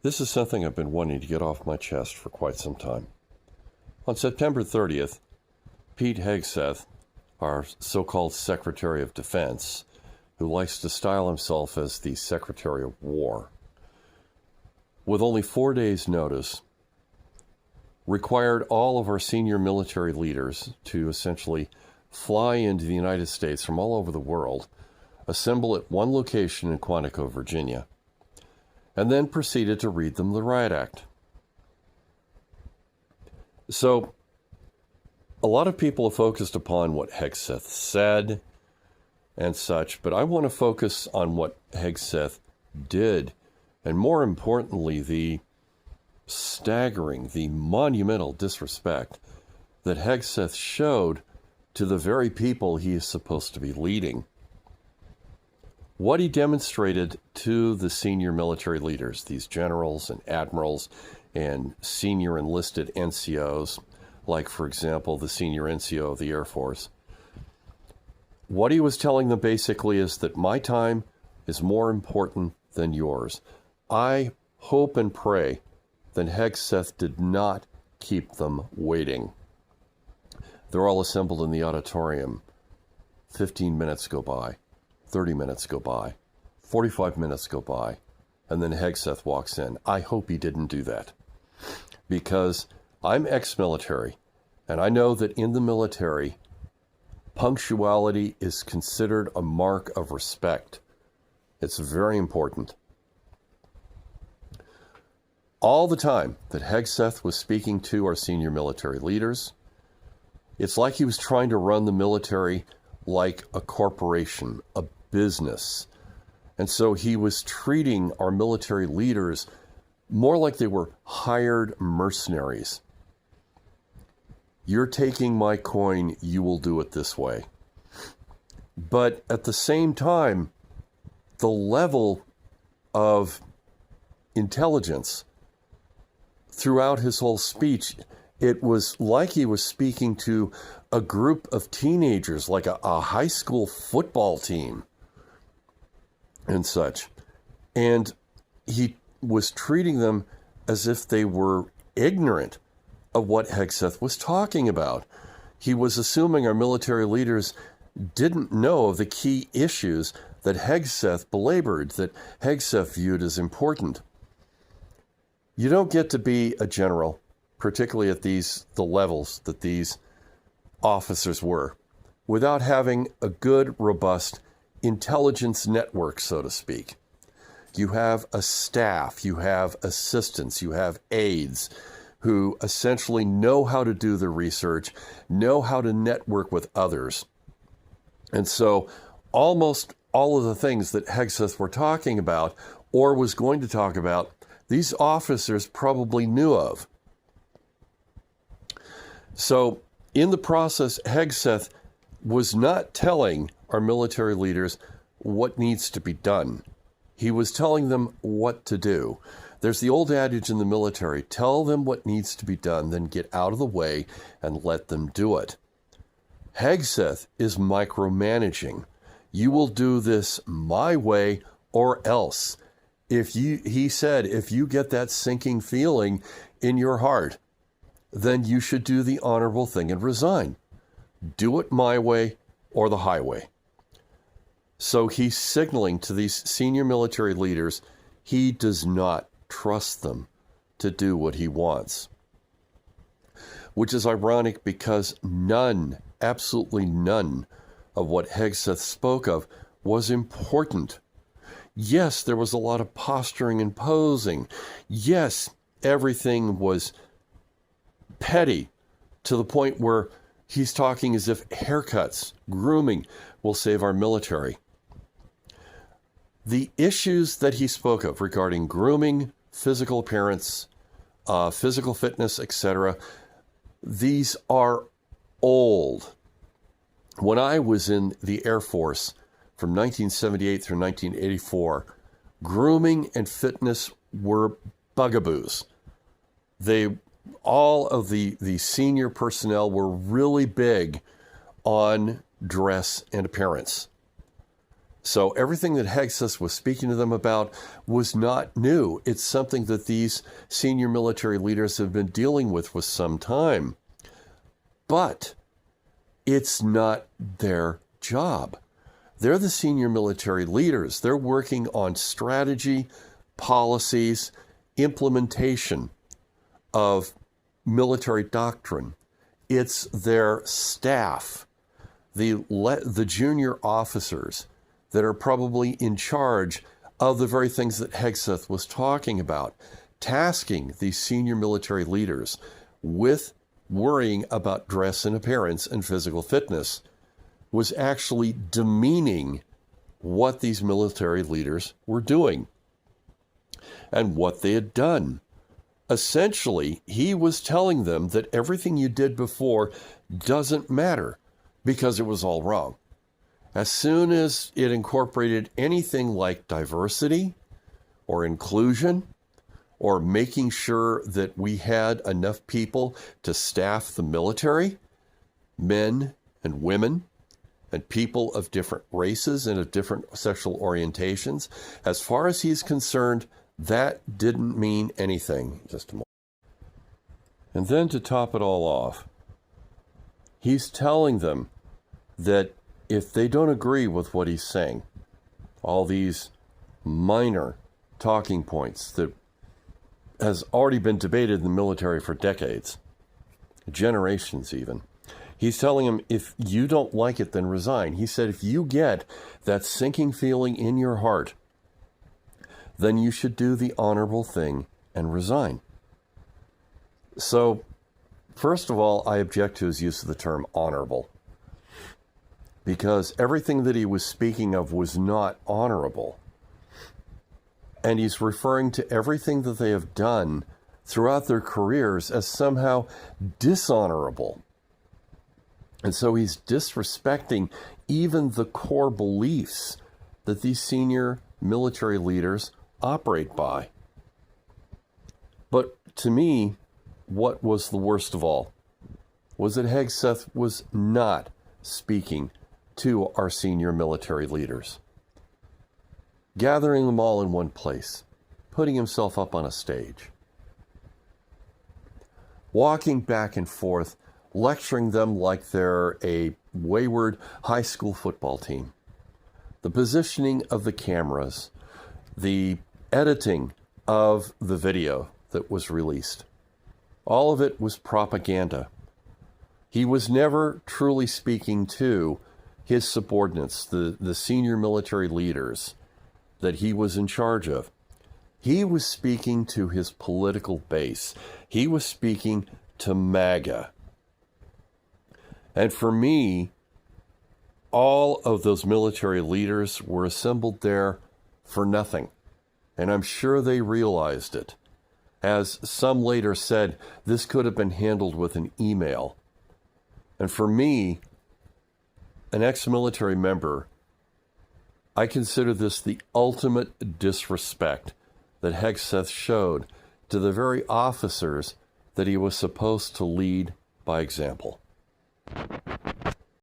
This is something I've been wanting to get off my chest for quite some time. On September 30th, Pete Hegseth, our so-called Secretary of Defense, who likes to style himself as the Secretary of War, with only 4 days' notice, required all of our senior military leaders to essentially fly into the United States from all over the world, assemble at one location in Quantico, Virginia, and then proceeded to read them the Riot Act. So, a lot of people have focused upon what Hegseth said and such, but I want to focus on what Hegseth did, and more importantly, the staggering, the monumental disrespect that Hegseth showed to the very people he is supposed to be leading. What he demonstrated to the senior military leaders, these generals and admirals and senior enlisted NCOs, like, for example, the senior NCO of the Air Force, what he was telling them basically is that my time is more important than yours. I hope and pray that Hegseth did not keep them waiting. They're all assembled in the auditorium. 15 minutes go by. 30 minutes go by, 45 minutes go by, and then Hegseth walks in. I hope he didn't do that, because I'm ex-military, and I know that in the military, punctuality is considered a mark of respect. It's very important. All the time that Hegseth was speaking to our senior military leaders, it's like he was trying to run the military like a corporation, a business. And so he was treating our military leaders more like they were hired mercenaries. You're taking my coin, you will do it this way. But at the same time, the level of intelligence throughout his whole speech, it was like he was speaking to a group of teenagers, like a high school football team and such. And he was treating them as if they were ignorant of what Hegseth was talking about. He was assuming our military leaders didn't know of the key issues that Hegseth belabored, that Hegseth viewed as important. You don't get to be a general, particularly at the levels that these officers were, without having a good, robust intelligence network, so to speak. You have a staff, you have assistants, you have aides who essentially know how to do the research, know how to network with others. And so almost all of the things that Hegseth were talking about or was going to talk about, these officers probably knew of. So in the process, Hegseth was not telling our military leaders what needs to be done. He was telling them what to do. There's the old adage in the military, tell them what needs to be done, then get out of the way and let them do it. Hegseth is micromanaging. You will do this my way or else. He said, if you get that sinking feeling in your heart, then you should do the honorable thing and resign. Do it my way or the highway. So he's signaling to these senior military leaders he does not trust them to do what he wants. Which is ironic because none, absolutely none, of what Hegseth spoke of was important. Yes, there was a lot of posturing and posing. Yes, everything was petty to the point where he's talking as if haircuts, grooming will save our military. The issues that he spoke of regarding grooming, physical appearance, physical fitness, etc., these are old. When I was in the Air Force from 1978 through 1984, grooming and fitness were bugaboos. All of the senior personnel were really big on dress and appearance. So everything that Hegseth was speaking to them about was not new. It's something that these senior military leaders have been dealing with for some time. But it's not their job. They're the senior military leaders. They're working on strategy, policies, implementation of military doctrine. It's their staff, the junior officers that are probably in charge of the very things that Hegseth was talking about, tasking these senior military leaders with worrying about dress and appearance and physical fitness, was actually demeaning what these military leaders were doing and what they had done. Essentially, he was telling them that everything you did before doesn't matter because it was all wrong. As soon as it incorporated anything like diversity or inclusion or making sure that we had enough people to staff the military, men and women, and people of different races and of different sexual orientations, as far as he's concerned, that didn't mean anything. Just a moment. And then to top it all off, he's telling them that if they don't agree with what he's saying, all these minor talking points that has already been debated in the military for decades, generations even, he's telling them, if you don't like it, then resign. He said, if you get that sinking feeling in your heart, then you should do the honorable thing and resign. So, first of all, I object to his use of the term honorable, because everything that he was speaking of was not honorable. And he's referring to everything that they have done throughout their careers as somehow dishonorable. And so he's disrespecting even the core beliefs that these senior military leaders operate by. But to me, what was the worst of all was that Hegseth was not speaking to our senior military leaders, gathering them all in one place, putting himself up on a stage, walking back and forth, lecturing them like they're a wayward high school football team. The positioning of the cameras, the editing of the video that was released, all of it was propaganda. He was never truly speaking to his subordinates, the senior military leaders that he was in charge of. He was speaking to his political base. He was speaking to MAGA. And for me, all of those military leaders were assembled there for nothing. And I'm sure they realized it. As some later said, this could have been handled with an email. And for me, an ex-military member, I consider this the ultimate disrespect that Hegseth showed to the very officers that he was supposed to lead by example.